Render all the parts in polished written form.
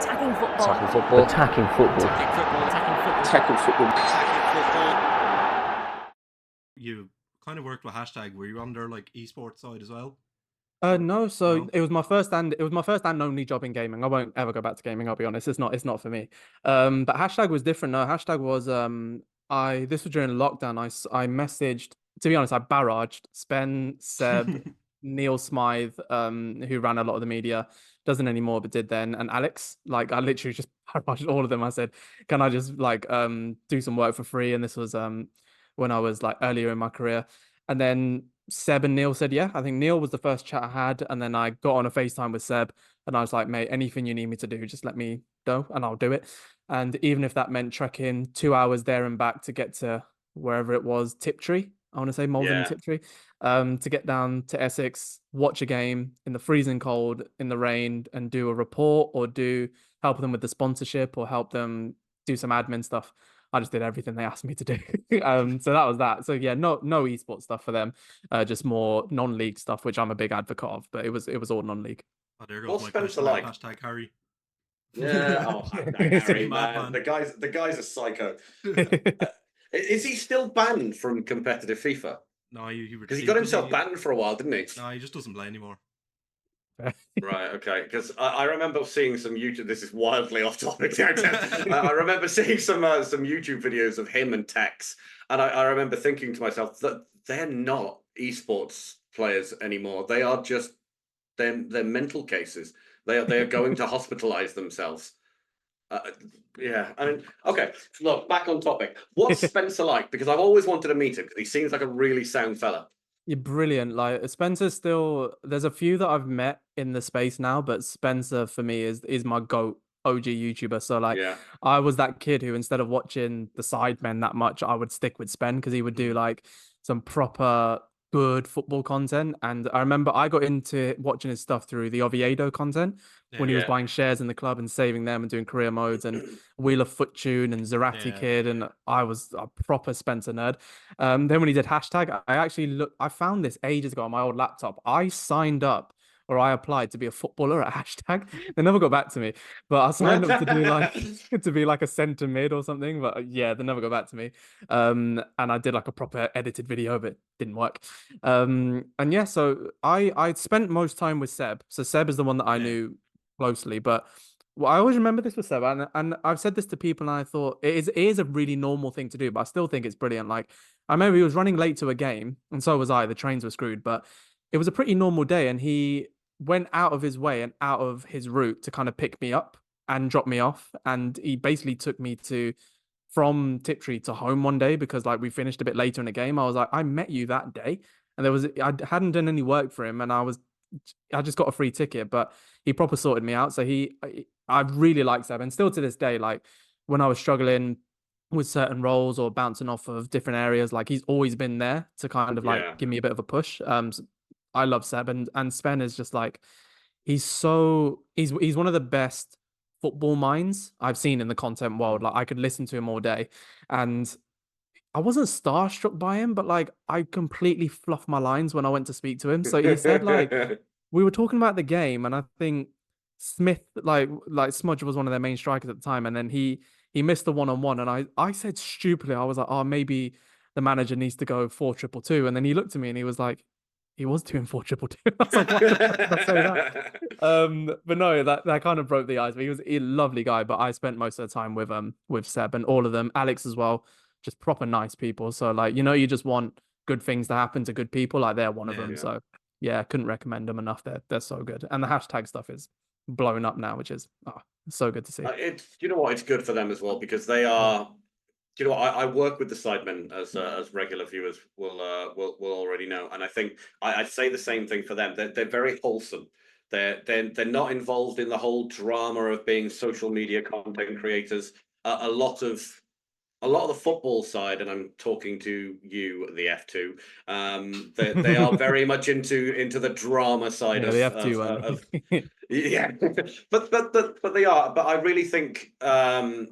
Tagging football. Attacking football. Attacking football. Tagging football. You kind of worked with hashtag. Were you on their like esports side as well? No, so No? it was my first and only job in gaming. I won't ever go back to gaming, I'll be honest. It's not for me. But hashtag was different. No, hashtag was I this was during lockdown. I messaged, to be honest, I barraged Seb, Neil Smythe, who ran a lot of the media, doesn't anymore, but did then, and Alex. Like I literally just barraged all of them. I said, can I just like do some work for free? And this was when I was like earlier in my career. And then Seb and Neil said, yeah. I think Neil was the first chat I had. And then I got on a FaceTime with Seb and I was like, mate, anything you need me to do, just let me know and I'll do it. And even if that meant trekking 2 hours there and back to get to wherever it was, Tiptree, I want to say Malvern and Tiptree, to get down to Essex, watch a game in the freezing cold, in the rain, and do a report or help them with the sponsorship or help them do some admin stuff. I just did everything they asked me to do. So that was that. So yeah, no esports stuff for them, just more non-league stuff, which I'm a big advocate of. But it was all non-league. Oh, there goes What's my Spencer question. like? Hashtag Harry. Yeah, Harry, man. Madman. The guy's a psycho. Is he still banned from competitive FIFA? No, Because he got himself banned for a while, didn't he? No, he just doesn't play anymore. Right, okay. Because I remember seeing some YouTube. This is wildly off topic. I remember seeing some YouTube videos of him and Tex, and I remember thinking to myself that they're not esports players anymore. They are just they're mental cases. They are going to hospitalize themselves. Yeah, I mean, okay. Look, back on topic. What's Spencer like? Because I've always wanted to meet him because he seems like a really sound fella. You're brilliant. Like Spencer's still, there's a few that I've met in the space now, but Spencer for me is my GOAT OG YouTuber. So like I was that kid who instead of watching the Sidemen that much, I would stick with Spen because he would do like some proper good football content. And I remember I got into watching his stuff through the Oviedo content when he was buying shares in the club and saving them and doing career modes and Wheel of Fortune and Zarati Kid. And I was a proper Spencer nerd. Then when he did hashtag, I found this ages ago on my old laptop. I signed up or I applied to be a footballer at hashtag. They never got back to me, but I signed up to do like to be like a centre mid or something. But yeah, they never got back to me. And I did like a proper edited video, but it didn't work. And yeah, so I spent most time with Seb. So Seb is the one that I knew closely, but well, I always remember this with Seb, and I've said this to people, and I thought it is a really normal thing to do, but I still think it's brilliant. Like I remember he was running late to a game, and so was I. The trains were screwed, but it was a pretty normal day, and he went out of his way and out of his route to kind of pick me up and drop me off, and he basically took me from Tiptree to home one day because like we finished a bit later in the game. I was like, I met you that day, and I hadn't done any work for him, and I just got a free ticket, but he proper sorted me out. So I really like Seb, and still to this day, like when I was struggling with certain roles or bouncing off of different areas, like he's always been there to kind of like give me a bit of a push. So I love Seb, and Sven is just like he's one of the best football minds I've seen in the content world. Like I could listen to him all day, and I wasn't starstruck by him, but like I completely fluffed my lines when I went to speak to him. So he said like we were talking about the game, and I think Smith like Smudge was one of their main strikers at the time, and then he missed the 1-on-1, and I said stupidly, I was like, oh, maybe the manager needs to go 4-2-2, and then he looked at me and he was like, he was doing 4-2-2. I was like, why the fuck did I say that? But no, that kind of broke the ice. But he was a lovely guy. But I spent most of the time with Seb and all of them, Alex as well, just proper nice people. So like you just want good things to happen to good people. Like they're one of them. So yeah, couldn't recommend them enough. They're so good, and the hashtag stuff is blowing up now, which is so good to see. You know what? It's good for them as well because they are. Do you know what? I work with the Sidemen as regular viewers will already know, and I think I'd say the same thing for them. They're very wholesome. They're not involved in the whole drama of being social media content creators. A lot of the football side, and I'm talking to you, the F2. They are very much into the drama side the F2. Yeah, but they are. But I really think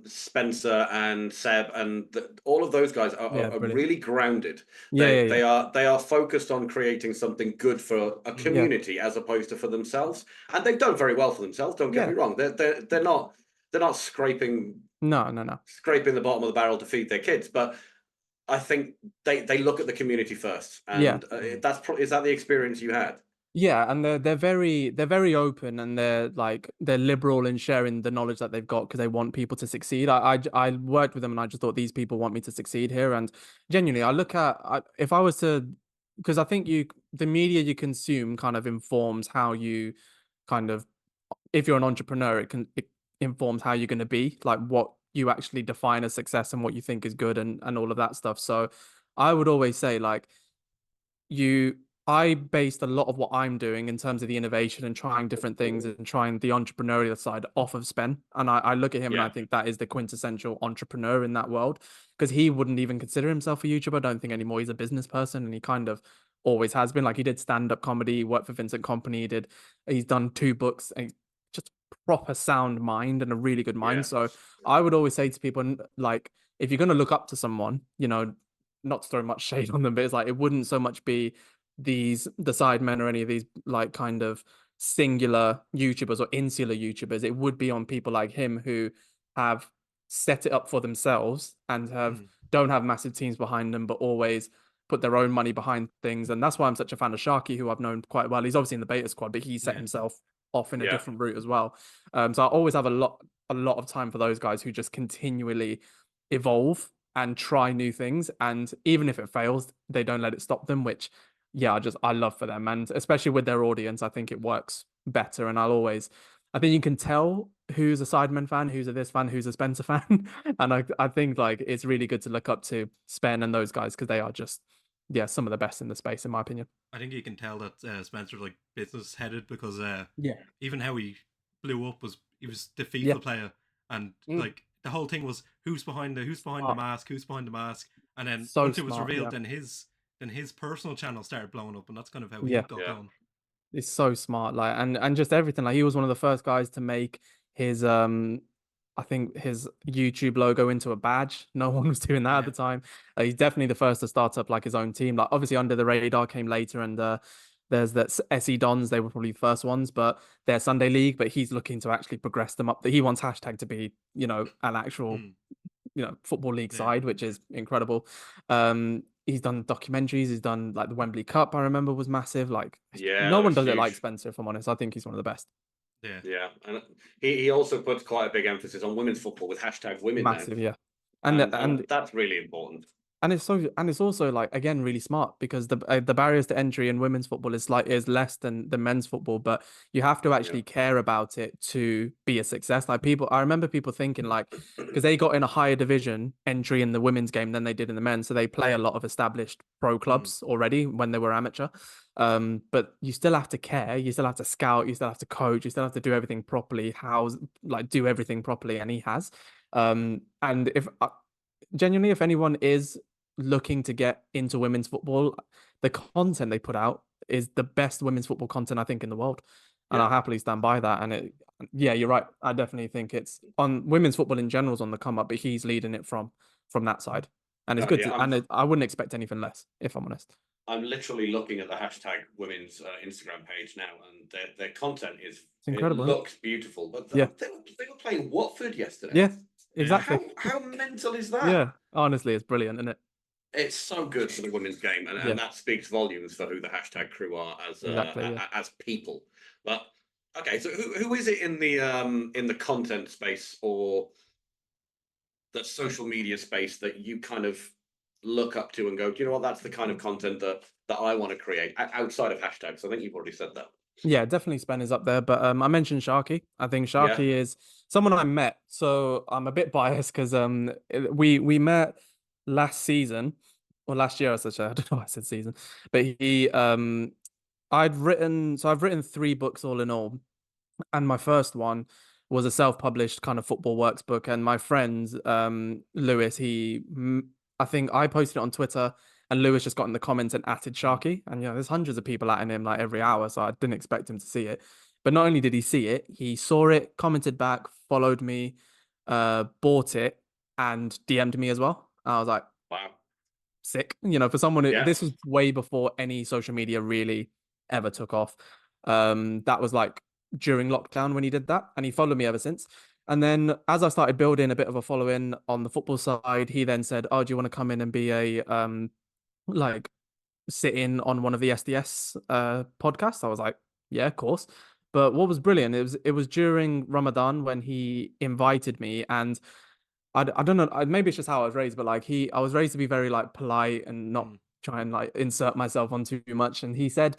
Spencer and Seb and all of those guys are really grounded. They are focused on creating something good for a community as opposed to for themselves, and they've done very well for themselves. Don't get me wrong. They're not scraping scraping the bottom of the barrel to feed their kids, but I think they look at the community first, and is that the experience you had? Yeah, and they're very open, and they're liberal in sharing the knowledge that they've got because they want people to succeed. I worked with them and I just thought these people want me to succeed here. And genuinely, if I was to, because I think the media you consume kind of informs how you kind of, if you're an entrepreneur, it informs how you're going to be, like what you actually define as success and what you think is good and all of that stuff. So I would always say like I based a lot of what I'm doing in terms of the innovation and trying different things and trying the entrepreneurial side off of Spen. And I look at him and I think that is the quintessential entrepreneur in that world, because he wouldn't even consider himself a YouTuber. I don't think anymore. He's a business person, and he kind of always has been. Like, he did stand-up comedy, he worked for Vincent Company, he's done 2 books, and just proper sound mind and a really good mind. So I would always say to people, like, if you're going to look up to someone, not to throw much shade on them, but it's like, it wouldn't so much be the Sidemen or any of these like kind of singular YouTubers or insular YouTubers. It would be on people like him who have set it up for themselves and don't have massive teams behind them, but always put their own money behind things. And that's why I'm such a fan of Sharky, who I've known quite well. He's obviously in the beta squad, but he set himself off in a different route as well. So I always have a lot of time for those guys who just continually evolve and try new things, and even if it fails, they don't let it stop them, which I love for them. And especially with their audience, I think it works better. And I think you can tell who's a Sidemen fan, who's a this fan, who's a Spencer fan. And I think like it's really good to look up to Spen and those guys, because they are just some of the best in the space, in my opinion. I think you can tell that Spencer's like business headed, because even how he blew up was he was the FIFA player, and like the whole thing was who's behind the mask, and then once it was revealed, then his personal channel started blowing up, and that's kind of how he got going. It's so smart, like, and just everything. Like, he was one of the first guys to make his I think his YouTube logo into a badge. No one was doing that at the time. He's definitely the first to start up like his own team. Like, obviously Under the Radar came later, and there's that SE Dons. They were probably the first ones, but they're Sunday League. But he's looking to actually progress them up. That he wants hashtag to be, an actual, football league side, which is incredible. He's done documentaries. He's done like the Wembley Cup. I remember was massive. Like, no one does it like Spencer. If I'm honest, I think he's one of the best. Yeah, and he also puts quite a big emphasis on women's football with hashtag women. Massive, now. And that's really important. And it's also like, again, really smart, because the barriers to entry in women's football is less than the men's football, but you have to actually care about it to be a success. Like, I remember people thinking, like, because they got in a higher division entry in the women's game than they did in the men's, so they play a lot of established pro clubs already when they were amateur. But you still have to care, you still have to scout, you still have to coach, you still have to do everything properly. Do everything properly, and he has. And if genuinely, if anyone is looking to get into women's football, the content they put out is the best women's football content I think in the world, and I'll happily stand by that. And you're right. I definitely think it's on women's football in general is on the come up, but he's leading it from that side, and it's good. I wouldn't expect anything less, if I'm honest. I'm literally looking at the hashtag women's Instagram page now, and their content is incredible. It looks beautiful, but they were playing Watford yesterday. Yeah, exactly. How mental is that? Yeah, honestly, it's brilliant, isn't it? It's so good for the women's game, and that speaks volumes for who the hashtag crew are as people. But okay, so who is it in the content space or the social media space that you kind of look up to and go, do you know what, that's the kind of content that I want to create outside of hashtags? I think you've already said that. Yeah, definitely Spen is up there, but I mentioned Sharky. I think Sharky is someone I met, so I'm a bit biased because we met last season or last year. I don't know why I said season, but I've written 3 books all in all, and my first one was a self-published kind of football works book. And my friend Lewis, I think I posted it on Twitter, and Lewis just got in the comments and atted Sharky, and there's hundreds of people atting him like every hour, so I didn't expect him to see it. But not only did he see it, he saw it, commented back, followed me, bought it, and DM'd me as well. And I was like, wow, sick. For someone who, this was way before any social media really ever took off. That was like during lockdown when he did that, and he followed me ever since. And then as I started building a bit of a following on the football side, he then said, "Oh, do you want to come in and be a like sit in on one of the SDS podcasts?" I was like, "Yeah, of course." But what was brilliant, it was during Ramadan when he invited me, and I don't know, maybe it's just how I was raised, but like I was raised to be very like polite and not try and like insert myself on too much. And he said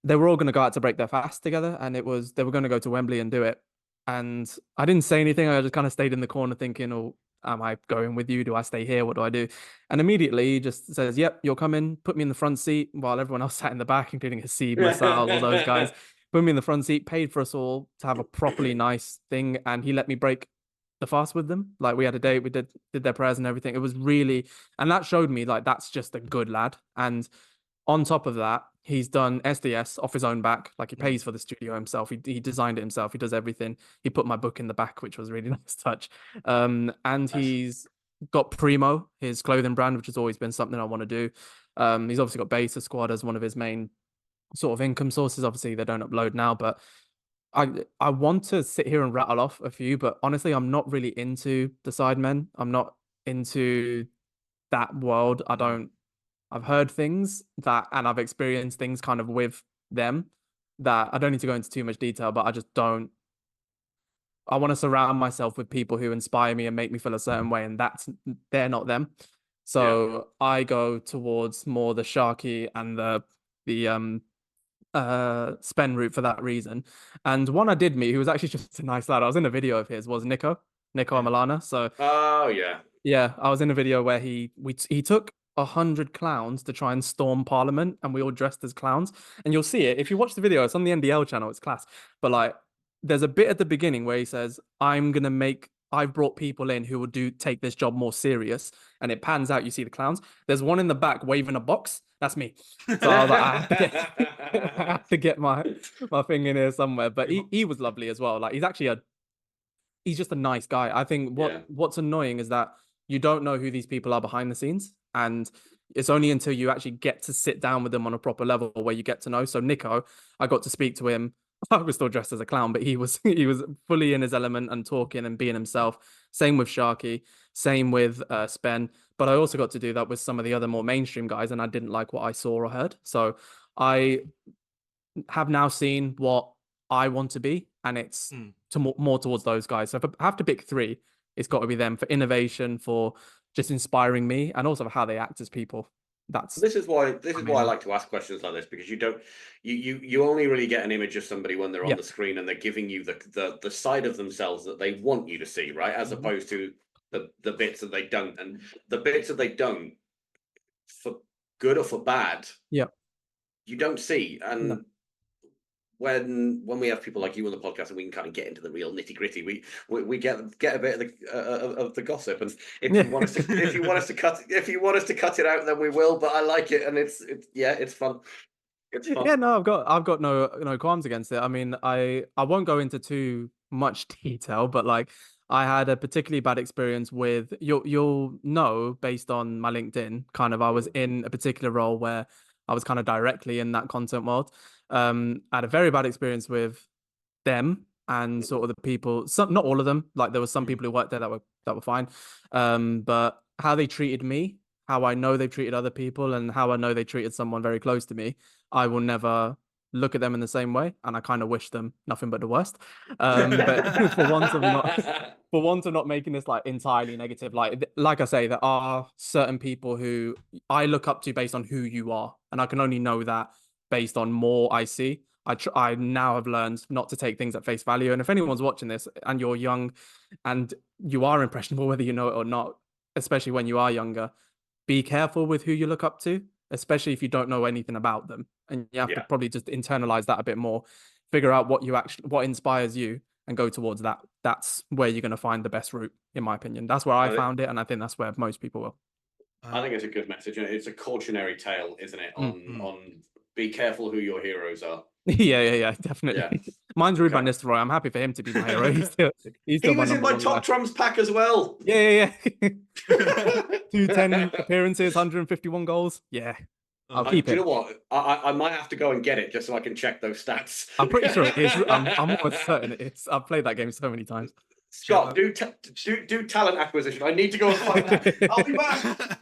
they were all going to go out to break their fast together, and they were going to go to Wembley and do it. And I didn't say anything. I just kind of stayed in the corner thinking, "Oh, am I going with you? Do I stay here? What do I do?" And immediately he just says, "Yep, you're coming." Put me in the front seat while everyone else sat in the back, including Hasib, Masal, all those guys. Put me in the front seat, paid for us all to have a properly nice thing, and he let me break the fast with them. Like we had a date, we did their prayers and everything. It was really, and that showed me like that's just a good lad. And on top of that, he's done SDS off his own back. Like he pays for the studio himself. He designed it himself. He does everything. He put my book in the back, which was a really nice touch. And he's got Primo, his clothing brand, which has always been something I want to do. He's obviously got Beta Squad as one of his main sort of income sources. Obviously, they don't upload now, but I want to sit here and rattle off a few, but honestly, I'm not really into the Sidemen. I'm not into that world. I've heard things and I've experienced things kind of with them that I don't need to go into too much detail, but I just don't. I want to surround myself with people who inspire me and make me feel a certain way, and they're not them. So I go towards more the Sharky and the Spen route for that reason. And one I did meet who was actually just a nice lad, I was in a video of his, was Nico Amalana. So yeah, I was in a video where he took 100 clowns to try and storm Parliament, and we all dressed as clowns. And you'll see it if you watch the video. It's on the NDL channel. It's class. But like, there's a bit at the beginning where he says, I've brought people in who will take this job more serious, and it pans out. You see the clowns. There's one in the back waving a box. That's me. So I was like, I have to get my thing in here somewhere. But he was lovely as well. Like he's just a nice guy. I think what's annoying is that you don't know who these people are behind the scenes, and it's only until you actually get to sit down with them on a proper level where you get to know. So Nico, I got to speak to him. I was still dressed as a clown, but he was fully in his element and talking and being himself. Same with Sharky, same with Spen. But I also got to do that with some of the other more mainstream guys, and I didn't like what I saw or heard. So I have now seen what I want to be, and it's more towards those guys. So if I have to pick three, it's got to be them for innovation, for just inspiring me, and also for how they act as people. This is why I like to ask questions like this, because you only really get an image of somebody when they're on the screen and they're giving you the side of themselves that they want you to see, right? As opposed to the bits that they don't, and the bits that they don't, for good or for bad, you don't see. And when we have people like you on the podcast and we can kind of get into the real nitty gritty, we get a bit of the gossip. And if you want us to cut it out, then we will. But I like it, and it's fun. It's fun. Yeah, no, I've got no qualms against it. I mean, I won't go into too much detail, but like I had a particularly bad experience with you'll know based on my LinkedIn. Kind of, I was in a particular role where I was kind of directly in that content world. I had a very bad experience with them and sort of the people. Not all of them. Like there were some people who worked there that were fine. But how they treated me, how I know they've treated other people, and how I know they treated someone very close to me, I will never look at them in the same way, and I kind of wish them nothing but the worst. But for want of not making this like entirely negative, like I say, there are certain people who I look up to based on who you are, and I can only know that based on more I see. I now have learned not to take things at face value. And if anyone's watching this and you're young and you are impressionable, whether you know it or not, especially when you are younger, be careful with who you look up to, especially if you don't know anything about them. And you have to probably just internalize that a bit more, figure out what inspires you and go towards that. That's where you're going to find the best route, in my opinion. That's where I found it. And I think that's where most people will. I think it's a good message. It's a cautionary tale, isn't it? On be careful who your heroes are. Yeah, definitely. Yeah. Mine's Ruben Nistelrooy. I'm happy for him to be my hero. He's still he was in my top trumps pack as well. Yeah. 210 appearances, 151 goals. Yeah. I'll keep it. You know what? I might have to go and get it just so I can check those stats. I'm pretty sure it is. I'm almost certain it is. I've played that game so many times. Scott, do talent acquisition. I need to go and find that. I'll be back.